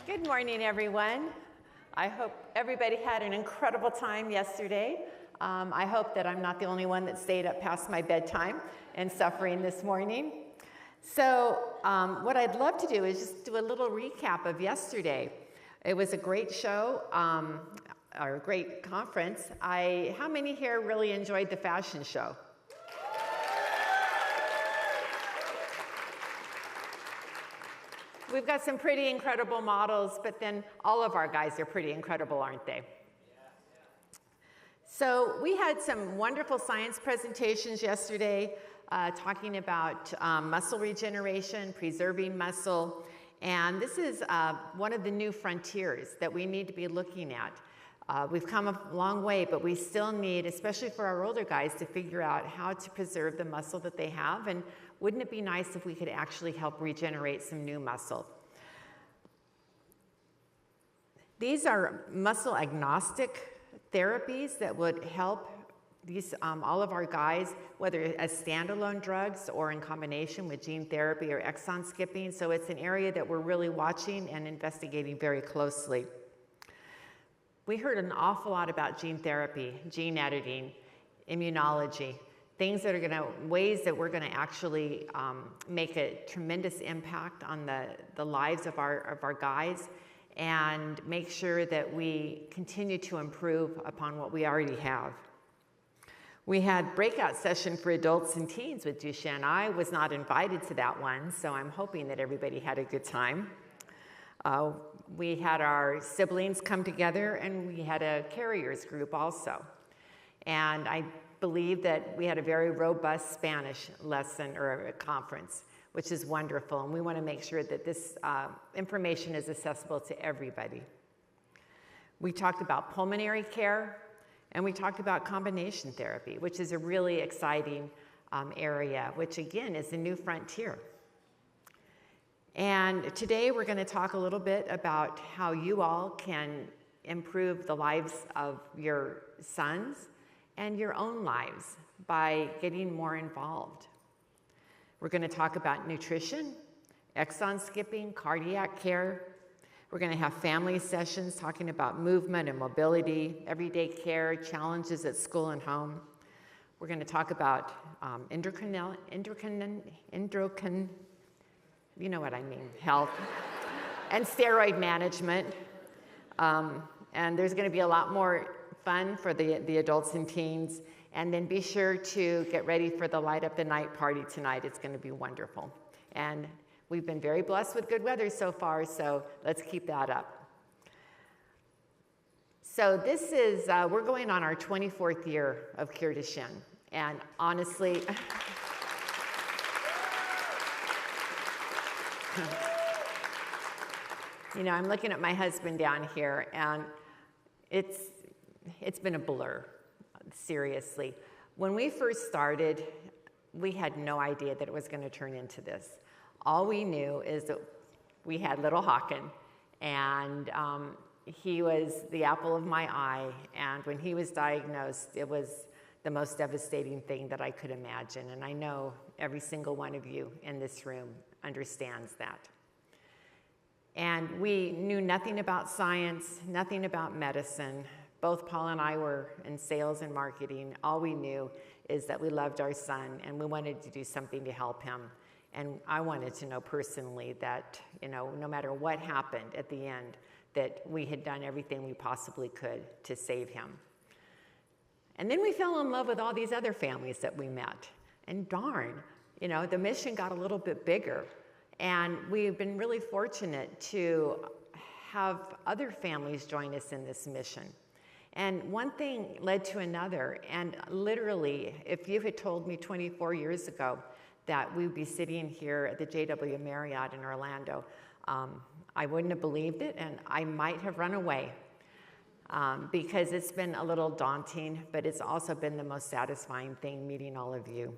Good morning, everyone. I hope everybody had an incredible time yesterday. I hope that I'm not the only one that stayed up past my bedtime and suffering this morning. So what I'd love to do is just do a little recap of yesterday. It was a great show, or a great conference. How many here really enjoyed the fashion show? We've got some pretty incredible models, but then all of our guys are pretty incredible, aren't they? So we had some wonderful science presentations yesterday talking about muscle regeneration, preserving muscle, and this is one of the new frontiers that we need to be looking at. We've come a long way, but we still need, especially for our older guys, to figure out how to preserve the muscle that they have, and wouldn't it be nice if we could actually help regenerate some new muscle? These are muscle agnostic therapies that would help these, all of our guys, whether as standalone drugs or in combination with gene therapy or exon skipping. So it's an area that we're really watching and investigating very closely. We heard an awful lot about gene therapy, gene editing, immunology, things that are ways that we're gonna actually make a tremendous impact on the lives of our guys and make sure that we continue to improve upon what we already have. We had breakout session for adults and teens with Duchenne. I was not invited to that one, so I'm hoping that everybody had a good time. We had our siblings come together, and we had a carriers group also. And I believe that we had a very robust Spanish lesson or a conference, which is wonderful. And we want to make sure that this information is accessible to everybody. We talked about pulmonary care, and we talked about combination therapy, which is a really exciting area, which again is a new frontier. And today we're going to talk a little bit about how you all can improve the lives of your sons and your own lives by getting more involved. We're going to talk about nutrition, exon skipping, cardiac care. We're going to have family sessions talking about movement and mobility, everyday care, challenges at school and home. We're going to talk about endocrine, you know what I mean, health, and steroid management. And there's going to be a lot more fun for the adults and teens. And then be sure to get ready for the Light Up the Night party tonight. It's going to be wonderful. And we've been very blessed with good weather so far, so let's keep that up. So this is, we're going on our 24th year of CureDuchenne. And honestly, you know, I'm looking at my husband down here, and it's been a blur. Seriously. When we first started, we had no idea that it was going to turn into this. All we knew is that we had little Hawken, and he was the apple of my eye, and when he was diagnosed, it was the most devastating thing that I could imagine, and I know every single one of you in this room understands that. And we knew nothing about science, nothing about medicine. Both Paul and I were in sales and marketing. All we knew is that we loved our son and we wanted to do something to help him. And I wanted to know personally that, you know, no matter what happened at the end, that we had done everything we possibly could to save him. And then we fell in love with all these other families that we met. And darn, you know, the mission got a little bit bigger. And we've been really fortunate to have other families join us in this mission. And one thing led to another, and literally, if you had told me 24 years ago that we would be sitting here at the JW Marriott in Orlando, I wouldn't have believed it, and I might have run away because it's been a little daunting, but it's also been the most satisfying thing meeting all of you.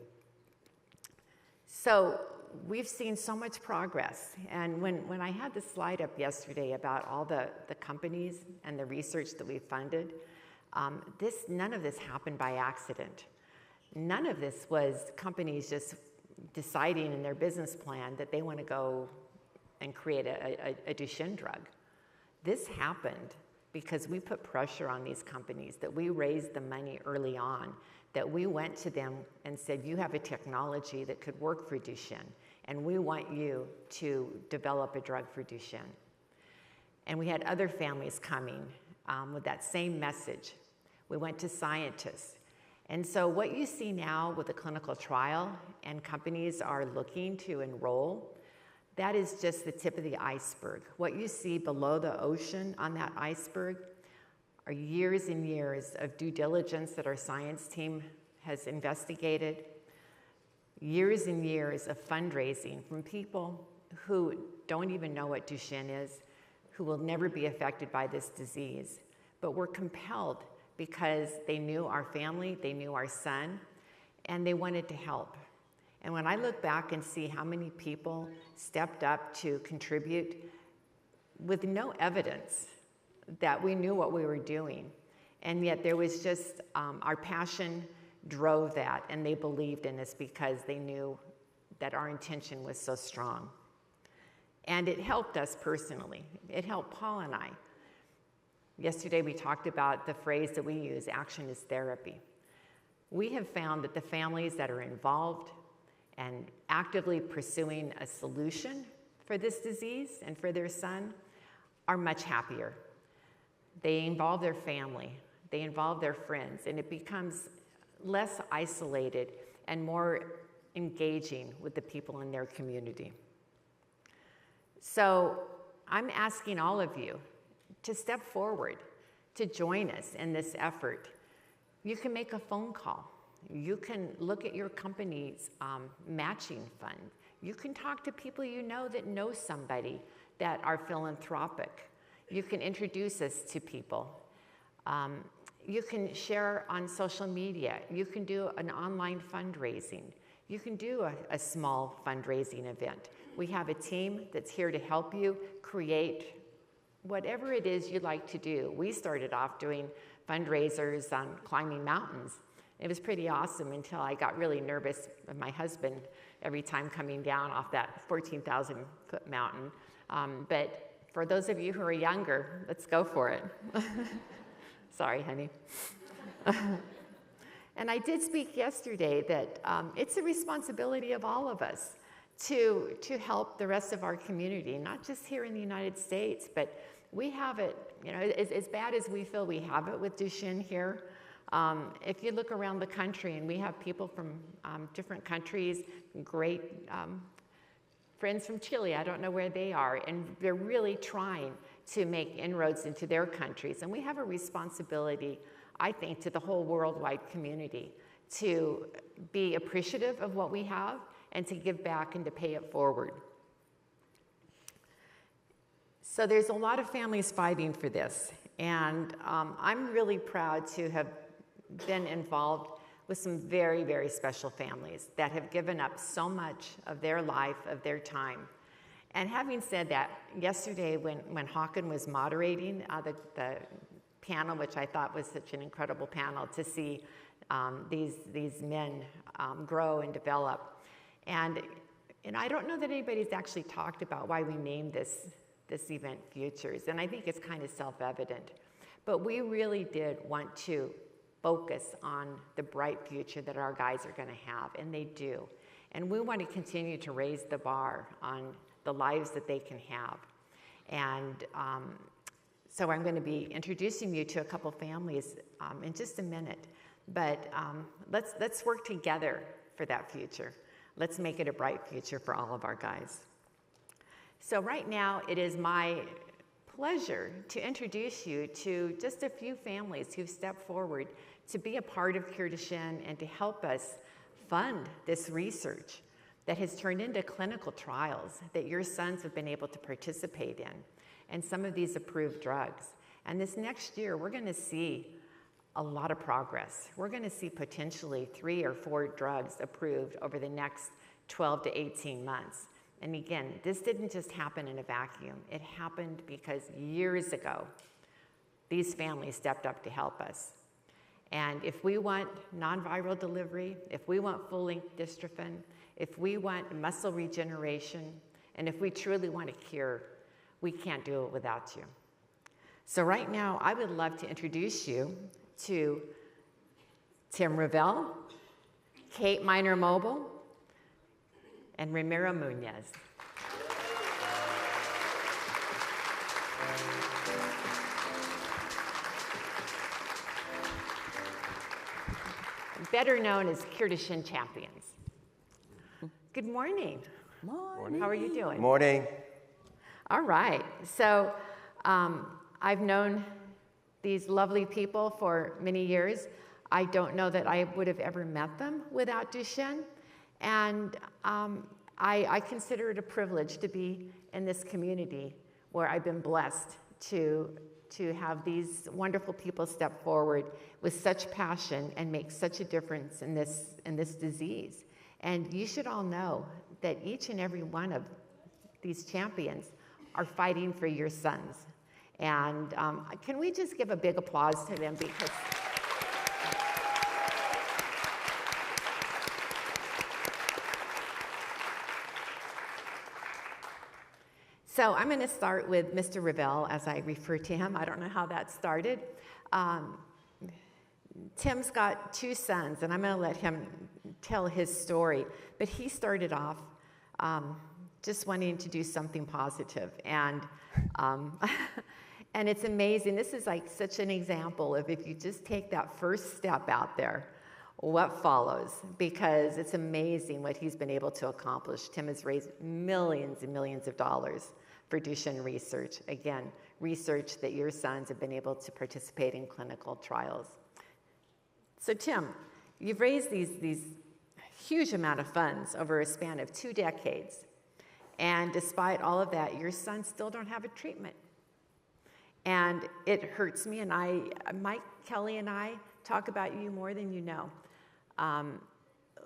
So we've seen so much progress, and when I had the slide up yesterday about all the companies and the research that we funded, none of this happened by accident. None of this was companies just deciding in their business plan that they want to go and create a Duchenne drug. This happened because we put pressure on these companies, that we raised the money early on, that we went to them and said, you have a technology that could work for Duchenne, and we want you to develop a drug for Duchenne. And we had other families coming with that same message. We went to scientists. And so what you see now with the clinical trial and companies are looking to enroll, that is just the tip of the iceberg. What you see below the ocean on that iceberg are years and years of due diligence that our science team has investigated, years and years of fundraising from people who don't even know what Duchenne is, who will never be affected by this disease, but were compelled because they knew our family, they knew our son, and they wanted to help. And when I look back and see how many people stepped up to contribute with no evidence that we knew what we were doing, and yet there was just our passion drove that, and they believed in us because they knew that our intention was so strong. And it helped us personally. It helped Paul and I. Yesterday we talked about the phrase that we use, action is therapy. We have found that the families that are involved and actively pursuing a solution for this disease and for their son are much happier. They involve their family, they involve their friends, and it becomes less isolated and more engaging with the people in their community. So I'm asking all of you to step forward, to join us in this effort. You can make a phone call. You can look at your company's matching fund. You can talk to people you know that know somebody that are philanthropic. You can introduce us to people. You can share on social media. You can do an online fundraising. You can do a small fundraising event. We have a team that's here to help you create whatever it is you'd like to do. We started off doing fundraisers on climbing mountains. It was pretty awesome until I got really nervous with my husband every time coming down off that 14,000-foot mountain. But for those of you who are younger, let's go for it. Sorry, honey. And I did speak yesterday that it's a responsibility of all of us to help the rest of our community, not just here in the United States, but we have it, you know, as bad as we feel we have it with Duchenne here. If you look around the country, and we have people from different countries, great friends from Chile, I don't know where they are, and they're really trying to make inroads into their countries. And we have a responsibility, I think, to the whole worldwide community to be appreciative of what we have and to give back and to pay it forward. So there's a lot of families fighting for this, and I'm really proud to have been involved with some very, very special families that have given up so much of their life, of their time. And having said that, yesterday when Håkan was moderating the panel, which I thought was such an incredible panel to see these men grow and develop. And I don't know that anybody's actually talked about why we named this event Futures, and I think it's kind of self-evident. But we really did want to focus on the bright future that our guys are going to have, and they do. And we want to continue to raise the bar on the lives that they can have. And so I'm going to be introducing you to a couple families in just a minute. But let's work together for that future. Let's make it a bright future for all of our guys. So right now, it is my pleasure to introduce you to just a few families who've stepped forward to be a part of CureDuchenne and to help us fund this research that has turned into clinical trials that your sons have been able to participate in, and some of these approved drugs. And this next year, we're going to see a lot of progress. We're going to see potentially 3 or 4 drugs approved over the next 12 to 18 months. And again, this didn't just happen in a vacuum. It happened because years ago, these families stepped up to help us. And if we want non-viral delivery, if we want full-length dystrophin, if we want muscle regeneration, and if we truly want a cure, we can't do it without you. So right now, I would love to introduce you to Tim Ravel, Kate Miner-Mobile, and Ramiro Munoz. Better known as CureDuchenne champions. Good morning. Morning. How are you doing? Morning. All right. So I've known these lovely people for many years. I don't know that I would have ever met them without Duchenne. And I consider it a privilege to be in this community where I've been blessed to have these wonderful people step forward with such passion and make such a difference in this disease. And you should all know that each and every one of these champions are fighting for your sons. And can we just give a big applause to them, because so I'm going to start with Mr. Ravel, as I refer to him. I don't know how that started. Tim's got 2 sons, and I'm going to let him tell his story. But he started off just wanting to do something positive. And and it's amazing. This is like such an example of if you just take that first step out there, what follows, because it's amazing what he's been able to accomplish. Tim has raised millions and millions of dollars for Duchenne research. Again, research that your sons have been able to participate in clinical trials. So Tim, you've raised these huge amount of funds over a span of 2 decades. And despite all of that, your sons still don't have a treatment. And it hurts me, and Mike Kelly and I talk about you more than you know.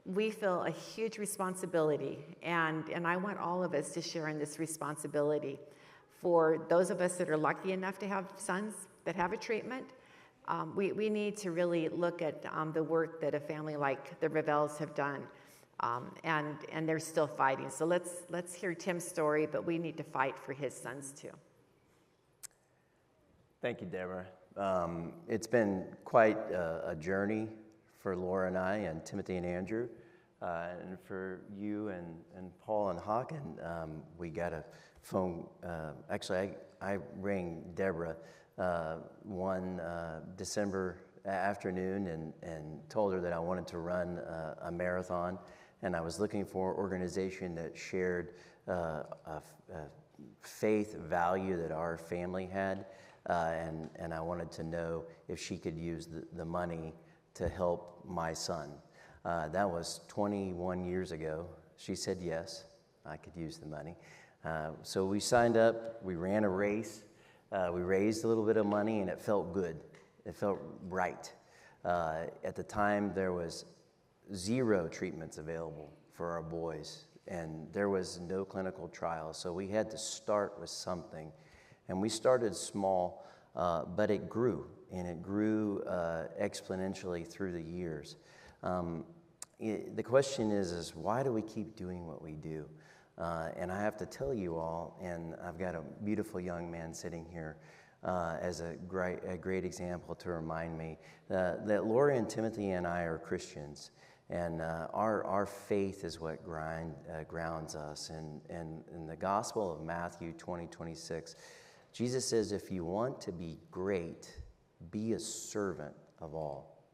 We feel a huge responsibility, and I want all of us to share in this responsibility for those of us that are lucky enough to have sons that have a treatment. We need to really look at the work that a family like the Ravels have done, and they're still fighting. So let's hear Tim's story, but we need to fight for his sons too. Thank you, Deborah. It's been quite a journey for Laura and I, and Timothy and Andrew, and for you and Paul and Hakan. We got a phone. Actually, I rang Deborah one December afternoon and told her that I wanted to run a marathon, and I was looking for an organization that shared a faith value that our family had, and I wanted to know if she could use the money to help my son. That was 21 years ago. She said yes, I could use the money. So we signed up, we ran a race, we raised a little bit of money, and it felt good. It felt right. At the time, there was 0 treatments available for our boys, and there was no clinical trial, so we had to start with something. And we started small, but it grew, and it grew exponentially through the years. The question is why do we keep doing what we do? And I have to tell you all, and I've got a beautiful young man sitting here as a great example to remind me that Laura and Timothy and I are Christians, and our faith is what grounds us. And in the Gospel of Matthew 20:26, Jesus says, if you want to be great, be a servant of all.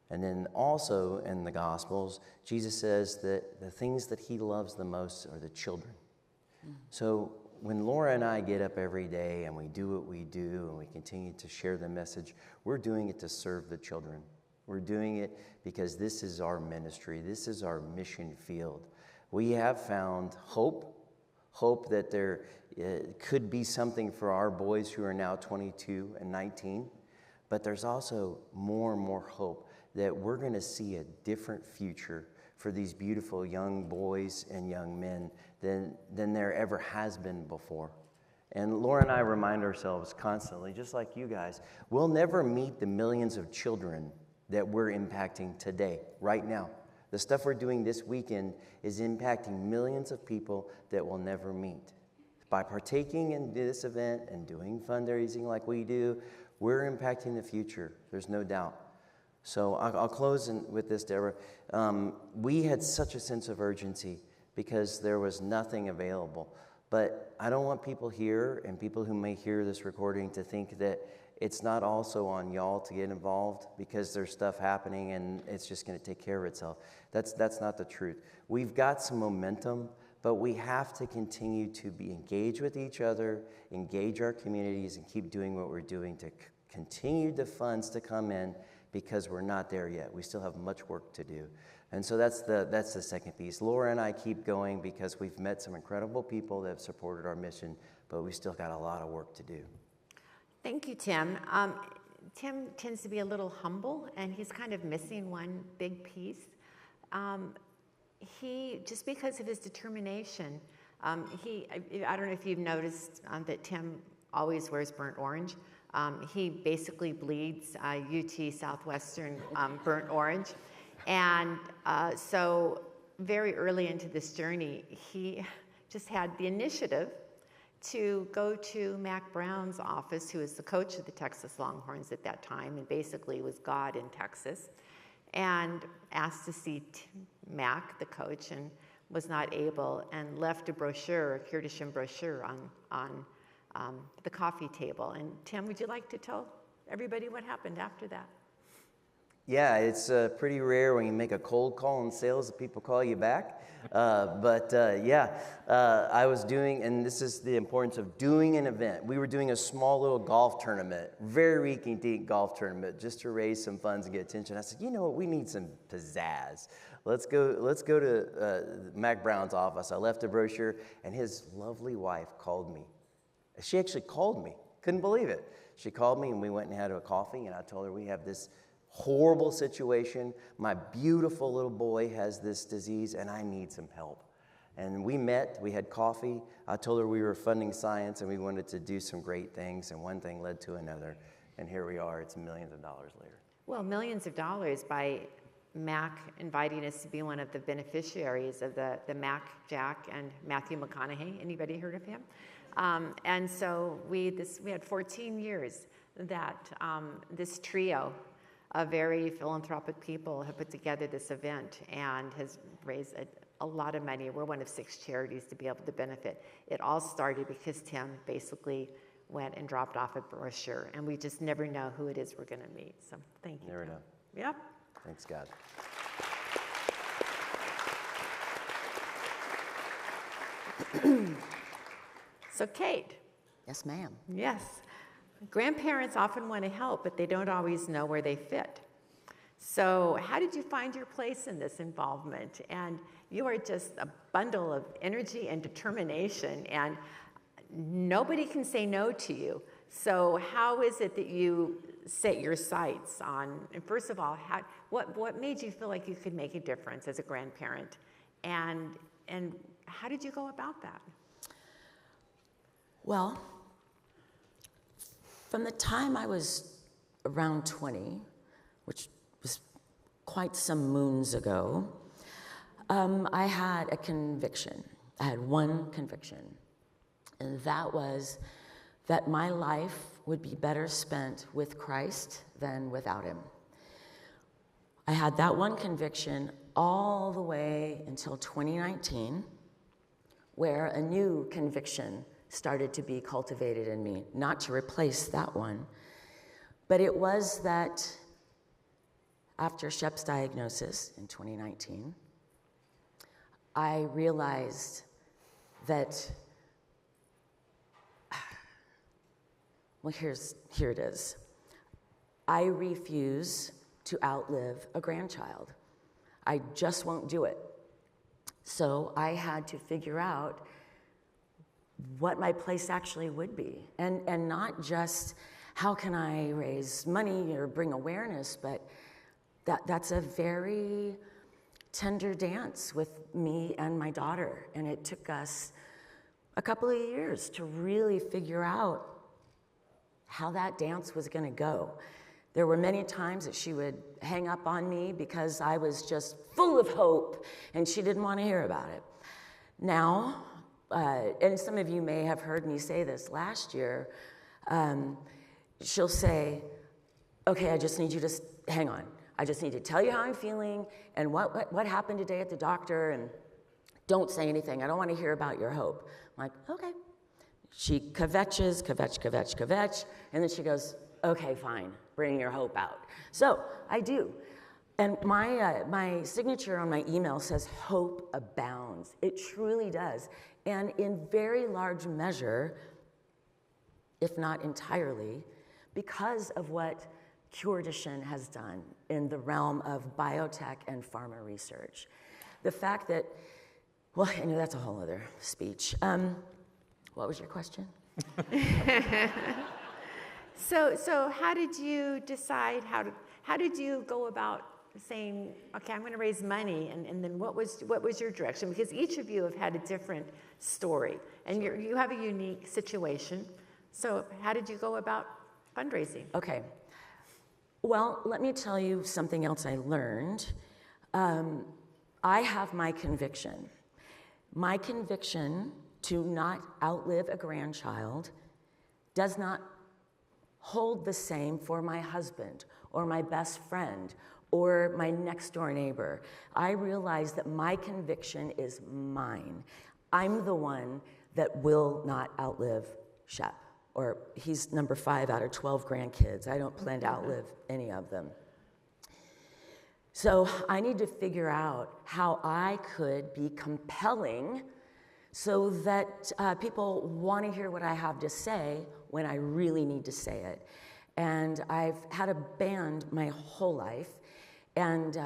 And then also in the Gospels, Jesus says that the things that he loves the most are the children. So when Laura and I get up every day and we do what we do and we continue to share the message, we're doing it to serve the children. We're doing it because this is our ministry. This is our mission field. We have found hope that there could be something for our boys who are now 22 and 19, but there's also more and more hope that we're going to see a different future for these beautiful young boys and young men than there ever has been before. And Laura and I remind ourselves constantly, just like you guys, we'll never meet the millions of children that we're impacting today, right now. The stuff we're doing this weekend is impacting millions of people that we'll never meet. by partaking in this event and doing fundraising like we do, we're impacting the future. There's no doubt. So I'll close with this, Deborah. We had such a sense of urgency because there was nothing available. But I don't want people here and people who may hear this recording to think that it's not also on y'all to get involved because there's stuff happening and it's just going to take care of itself. That's not the truth. We've got some momentum, but we have to continue to be engaged with each other, engage our communities, and keep doing what we're doing to continue the funds to come in because we're not there yet. We still have much work to do. And so that's the second piece. Laura and I keep going because we've met some incredible people that have supported our mission, but we still got a lot of work to do. Thank you, Tim. Tim tends to be a little humble, and he's kind of missing one big piece. He, just because of his determination, I don't know if you've noticed that Tim always wears burnt orange. He basically bleeds UT Southwestern burnt orange. And so very early into this journey, he just had the initiative to go to Mac Brown's office, who was the coach of the Texas Longhorns at that time, and basically was God in Texas, and asked to see Mac, the coach, and was not able, and left a brochure, a CureDuchenne brochure on the coffee table. And Tim, would you like to tell everybody what happened after that? Yeah, it's pretty rare when you make a cold call in sales that people call you back. I was doing, and this is the importance of doing an event. We were doing a small little golf tournament, very rinky-dink golf tournament, just to raise some funds and get attention. I said, you know what, we need some pizzazz. Let's go to Mac Brown's office. I left a brochure, and his lovely wife called me. She actually called me. Couldn't believe it. She called me, and we went and had a coffee, and I told her we have this horrible situation. My beautiful little boy has this disease, and I need some help. And we met, we had coffee. I told her we were funding science, and we wanted to do some great things, and one thing led to another. And here we are, it's millions of dollars later. Well, millions of dollars by Mac inviting us to be one of the beneficiaries of the Mac Jack and Matthew McConaughey. Anybody heard of him? And so we had 14 years that this trio of very philanthropic people have put together this event and has raised a lot of money. We're one of 6 charities to be able to benefit. It all started because Tim basically went and dropped off a brochure, and we just never know who it is we're going to meet. So thank you. Never know. Yep. Thanks, God. So Kate. Yes, ma'am. Yes. Grandparents often want to help, but they don't always know where they fit. So how did you find your place in this involvement? And you are just a bundle of energy and determination, and nobody can say no to you. So how is it that you set your sights on, and first of all, what made you feel like you could make a difference as a grandparent? And how did you go about that? Well, from the time I was around 20, which was quite some moons ago, I had a conviction. I had one conviction, and that was that my life would be better spent with Christ than without him. I had that one conviction all the way until 2019, where a new conviction started to be cultivated in me, not to replace that one, but it was that after Shep's diagnosis in 2019, I realized that, well, here it is. I refuse to outlive a grandchild. I just won't do it. So I had to figure out what my place actually would be. And not just how can I raise money or bring awareness, but that's a very tender dance with me and my daughter. And it took us a couple of years to really figure out how that dance was gonna go. There were many times that she would hang up on me because I was just full of hope and she didn't want to hear about it. Now, and some of you may have heard me say this last year, she'll say, okay, I just need you to hang on. I just need to tell you how I'm feeling and what happened today at the doctor, and don't say anything. I don't want to hear about your hope. I'm like, okay. She kvetches, and then she goes, okay, fine, bring your hope out. So I do. And my signature on my email says, hope abounds. It truly does. And in very large measure, if not entirely, because of what CureDuchenne has done in the realm of biotech and pharma research. The fact that, well, I know that's a whole other speech. What was your question? So how did you decide how did you go about saying, okay, I'm going to raise money, and then what was your direction? Because each of you have had a different story, and you have a unique situation. So how did you go about fundraising? Okay. Well, let me tell you something else I learned. I have my conviction. My conviction to not outlive a grandchild does not hold the same for my husband or my best friend or my next door neighbor. I realize that my conviction is mine. I'm the one that will not outlive Shep, or he's number 5 out of 12 grandkids. I don't plan to outlive any of them. So I need to figure out how I could be compelling so that people want to hear what I have to say when I really need to say it. And I've had a band my whole life, and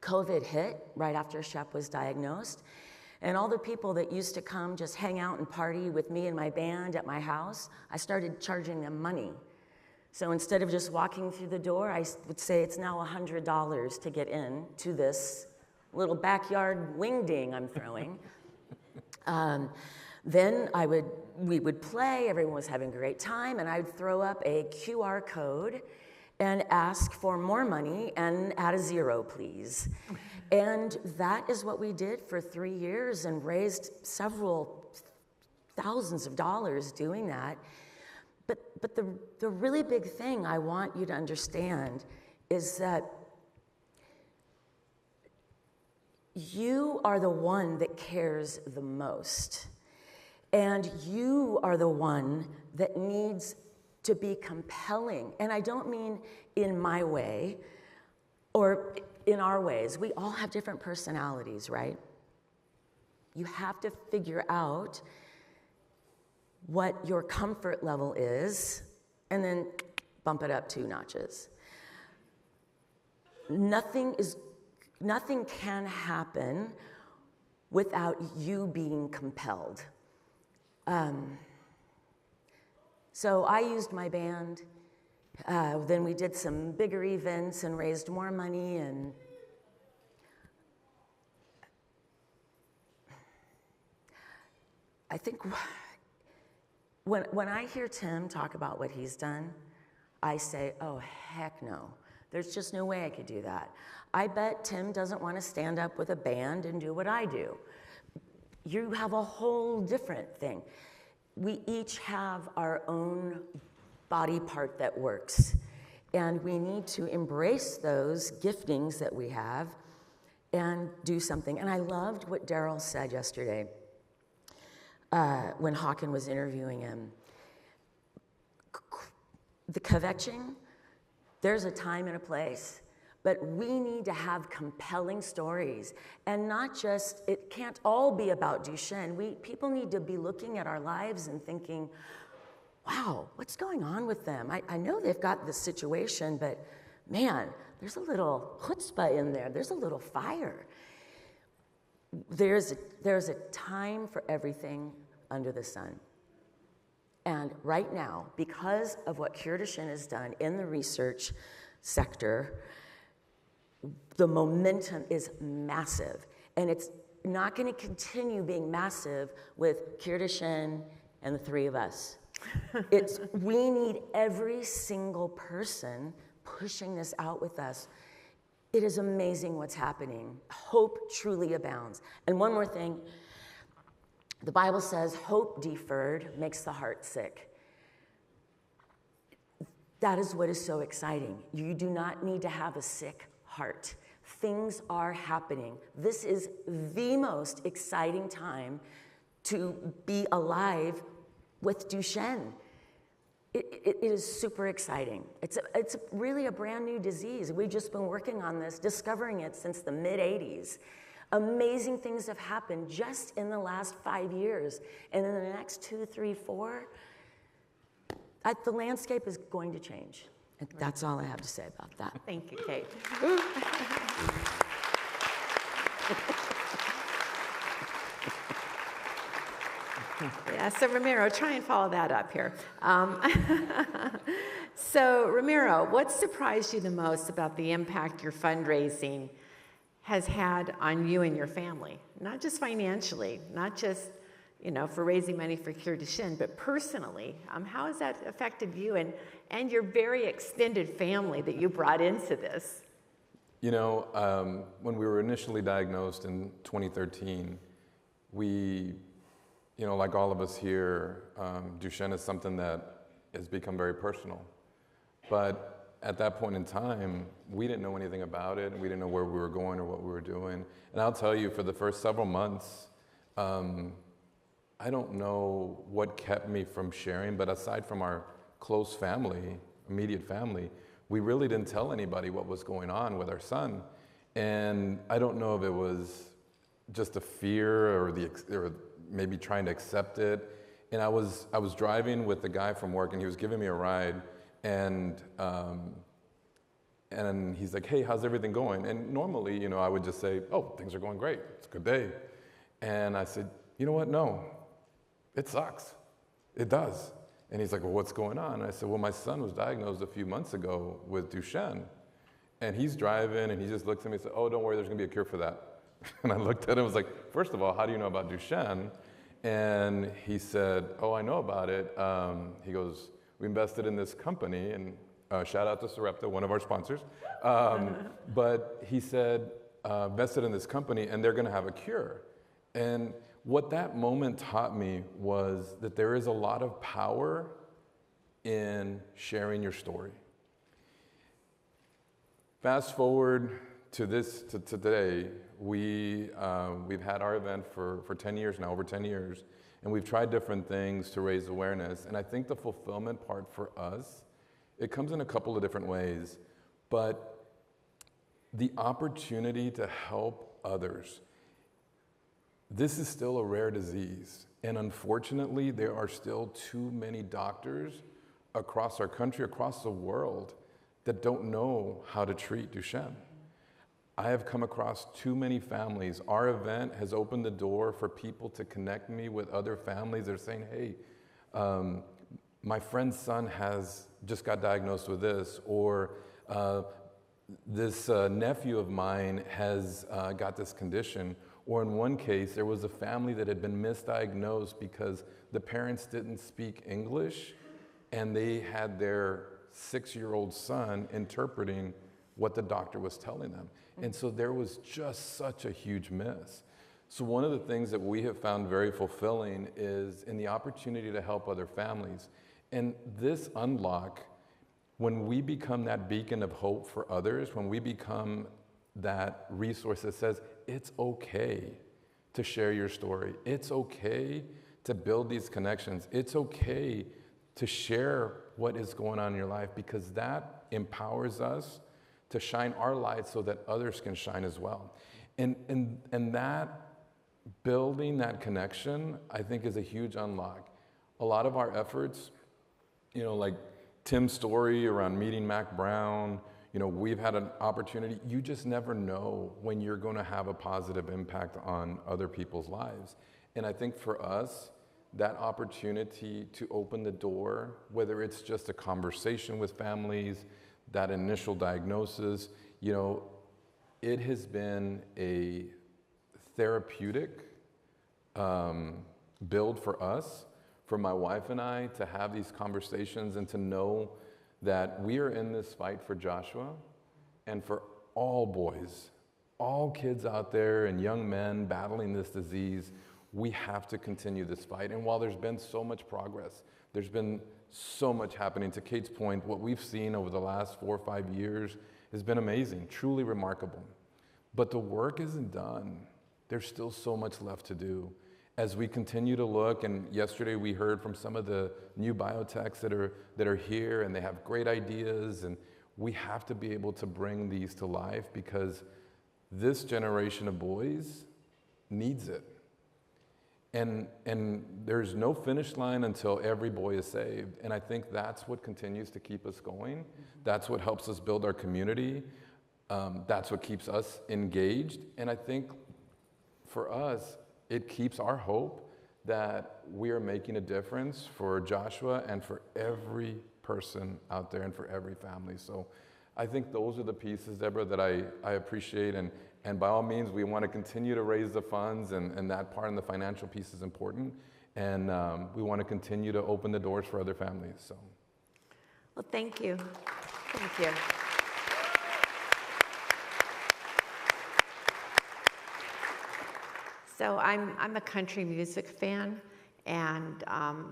COVID hit right after Shep was diagnosed. And all the people that used to come just hang out and party with me and my band at my house, I started charging them money. So instead of just walking through the door, I would say it's now $100 to get in to this little backyard wingding I'm throwing. Then we would play, everyone was having a great time, and I'd throw up a QR code and ask for more money and add a 0, please. And that is what we did for 3 years and raised several thousands of dollars doing that. But the really big thing I want you to understand is that you are the one that cares the most. And you are the one that needs to be compelling. And I don't mean in my way or in our ways. We all have different personalities, right? You have to figure out what your comfort level is and then bump it up 2 notches. Nothing can happen without you being compelled. So I used my band. Then we did some bigger events and raised more money. And I think when I hear Tim talk about what he's done, I say, oh, heck no. There's just no way I could do that. I bet Tim doesn't want to stand up with a band and do what I do. You have a whole different thing. We each have our own body part that works, and we need to embrace those giftings that we have and do something. And I loved what Daryl said yesterday when Hawken was interviewing him. The kvetching, there's a time and a place. But we need to have compelling stories, and not just, it can't all be about Duchenne. People need to be looking at our lives and thinking, wow, what's going on with them? I know they've got this situation, but man, there's a little chutzpah in there. There's a little fire. There's a time for everything under the sun. And right now, because of what CureDuchenne has done in the research sector, the momentum is massive, and it's not going to continue being massive with CureDuchenne and the 3 of us. We need every single person pushing this out with us. It is amazing what's happening. Hope truly abounds. And one more thing, The Bible says, hope deferred makes the heart sick. That is what is so exciting. You do not need to have a sick heart. Things are happening. This is the most exciting time to be alive with Duchenne. It is super exciting. It's really a brand new disease. We've just been working on this, discovering it since the mid-'80s. Amazing things have happened just in the last 5 years. And in the next 2, 3, 4, the landscape is going to change. And that's all I have to say about that. Thank you, Kate. Yeah, so Ramiro, try and follow that up here. So Ramiro, what surprised you the most about the impact your fundraising has had on you and your family? Not just financially, not just, for raising money for CureDuchenne, but personally. How has that affected you and your very extended family that you brought into this? When we were initially diagnosed in 2013, we, like all of us here, Duchenne is something that has become very personal. But at that point in time, we didn't know anything about it, and we didn't know where we were going or what we were doing. And I'll tell you, for the first several months, I don't know what kept me from sharing, but aside from our close family, immediate family, we really didn't tell anybody what was going on with our son. And I don't know if it was just a fear or maybe trying to accept it. And I was driving with the guy from work, and he was giving me a ride, and he's like, "Hey, how's everything going?" And normally, I would just say, "Oh, things are going great. It's a good day." And I said, "You know what? No, it sucks. It does." And he's like, "Well, what's going on?" And I said, "Well, my son was diagnosed a few months ago with Duchenne." And he's driving, and he just looked at me and said, "Oh, don't worry, there's going to be a cure for that." And I looked at him and was like, "First of all, how do you know about Duchenne?" And he said, "Oh, I know about it." He goes, "We invested in this company," and shout out to Sarepta, one of our sponsors. But he said, invested in this company, and they're going to have a cure. And what that moment taught me was that there is a lot of power in sharing your story. Fast forward to today, we've had our event for 10 years now, over 10 years, and we've tried different things to raise awareness. And I think the fulfillment part for us, it comes in a couple of different ways, but the opportunity to help others. This is still a rare disease, and unfortunately, there are still too many doctors across our country, across the world, that don't know how to treat Duchenne. I have come across too many families. Our event has opened the door for people to connect me with other families that are saying, "Hey, my friend's son has just got diagnosed with this," or this nephew of mine has got this condition. Or in one case, there was a family that had been misdiagnosed because the parents didn't speak English, and they had their 6-year-old son interpreting what the doctor was telling them. And so there was just such a huge miss. So one of the things that we have found very fulfilling is in the opportunity to help other families. And this unlock, when we become that beacon of hope for others, when we become that resource that says, it's okay to share your story. It's okay to build these connections. It's okay to share what is going on in your life, because that empowers us to shine our light so that others can shine as well. And that building that connection, I think, is a huge unlock. A lot of our efforts, like Tim's story around meeting Mac Brown, we've had an opportunity. You just never know when you're going to have a positive impact on other people's lives. And I think for us, that opportunity to open the door, whether it's just a conversation with families, that initial diagnosis, it has been a therapeutic build for us, for my wife and I, to have these conversations and to know that we are in this fight for Joshua and for all boys, all kids out there and young men battling this disease. we have to continue this fight. And while there's been so much progress, there's been so much happening. To Kate's point, what we've seen over the last 4 or 5 years has been amazing, truly remarkable. But the work isn't done. There's still so much left to do. As we continue to look, and yesterday we heard from some of the new biotechs that are here, and they have great ideas, and we have to be able to bring these to life because this generation of boys needs it. And there's no finish line until every boy is saved. And I think that's what continues to keep us going. That's what helps us build our community. That's what keeps us engaged. And I think for us, it keeps our hope that we are making a difference for Joshua and for every person out there and for every family. So I think those are the pieces, Deborah, that I appreciate. And by all means, we want to continue to raise the funds, and that part and the financial piece is important. And we want to continue to open the doors for other families. So, well, thank you. Thank you. So I'm a country music fan, and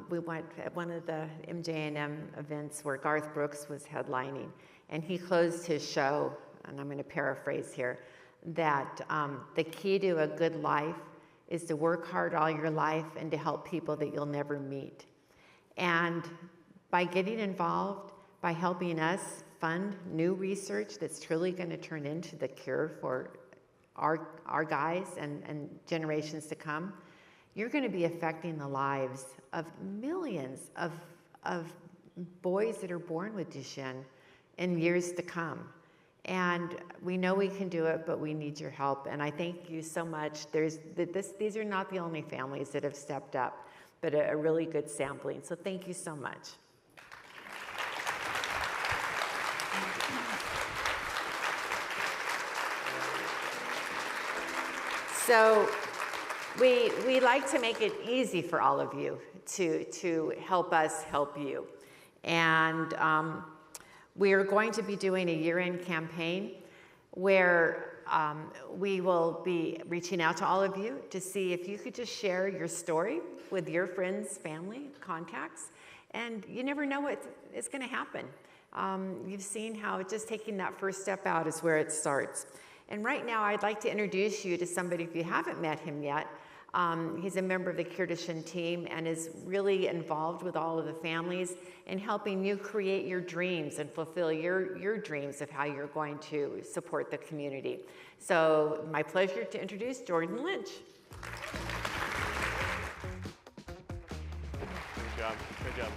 we went at one of the MJM events where Garth Brooks was headlining, and he closed his show, and I'm going to paraphrase here, that the key to a good life is to work hard all your life and to help people that you'll never meet. And by getting involved, by helping us fund new research that's truly going to turn into the cure for our guys and generations to come, you're going to be affecting the lives of millions of boys that are born with Duchenne in years to come. And we know we can do it, but we need your help. And I thank you so much. These are not the only families that have stepped up, but a really good sampling. So thank you so much. So we like to make it easy for all of you to help us help you. And we are going to be doing a year-end campaign where we will be reaching out to all of you to see if you could just share your story with your friends, family, contacts. And you never know what is going to happen. You've seen how just taking that first step out is where it starts. And right now, I'd like to introduce you to somebody if you haven't met him yet. He's a member of the CureDuchenne team and is really involved with all of the families in helping you create your dreams and fulfill your dreams of how you're going to support the community. So my pleasure to introduce Jordan Lynch. Good job. Good job.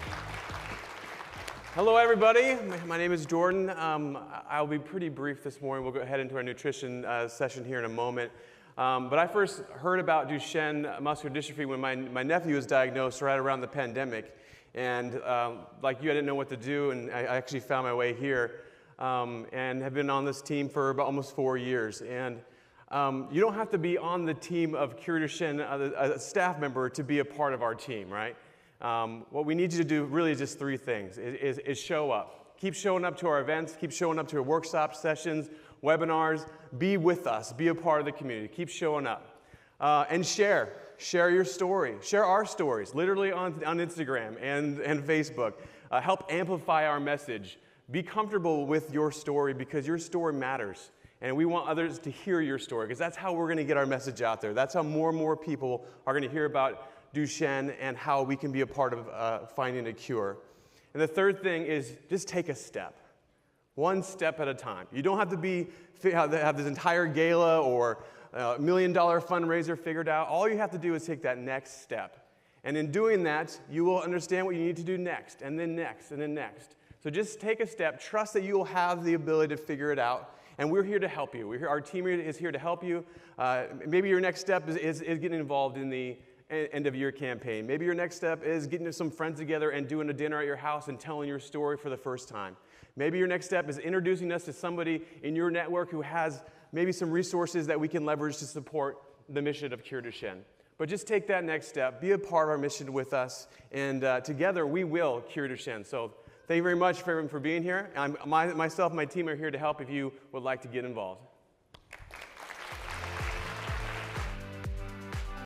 Hello, everybody. My name is Jordan. I'll be pretty brief this morning. We'll go ahead into our nutrition session here in a moment. But I first heard about Duchenne muscular dystrophy when my nephew was diagnosed right around the pandemic. And like you, I didn't know what to do, and I actually found my way here and have been on this team for about almost 4 years. And you don't have to be on the team of CureDuchenne, a staff member, to be a part of our team, right? What we need you to do really is just 3 things, is show up. Keep showing up to our events, keep showing up to our workshop sessions, webinars, be with us, be a part of the community, keep showing up. And share your story, share our stories, literally on Instagram and Facebook. Help amplify our message. Be comfortable with your story because your story matters. And we want others to hear your story because that's how we're going to get our message out there. That's how more and more people are going to hear about Duchenne and how we can be a part of finding a cure. And the third thing is just take a step, one step at a time. You don't have to have this entire gala or $1 million fundraiser figured out. All you have to do is take that next step. And in doing that, you will understand what you need to do next, and then next, and then next. So just take a step. Trust that you will have the ability to figure it out. And we're here to help you. Our team is here to help you. Maybe your next step is getting involved in the end-of-year campaign. Maybe your next step is getting some friends together and doing a dinner at your house and telling your story for the first time. Maybe your next step is introducing us to somebody in your network who has maybe some resources that we can leverage to support the mission of CureDuchenne. But just take that next step. Be a part of our mission with us, and together we will cure Duchenne. So thank you very much for being here. Myself and my team are here to help if you would like to get involved.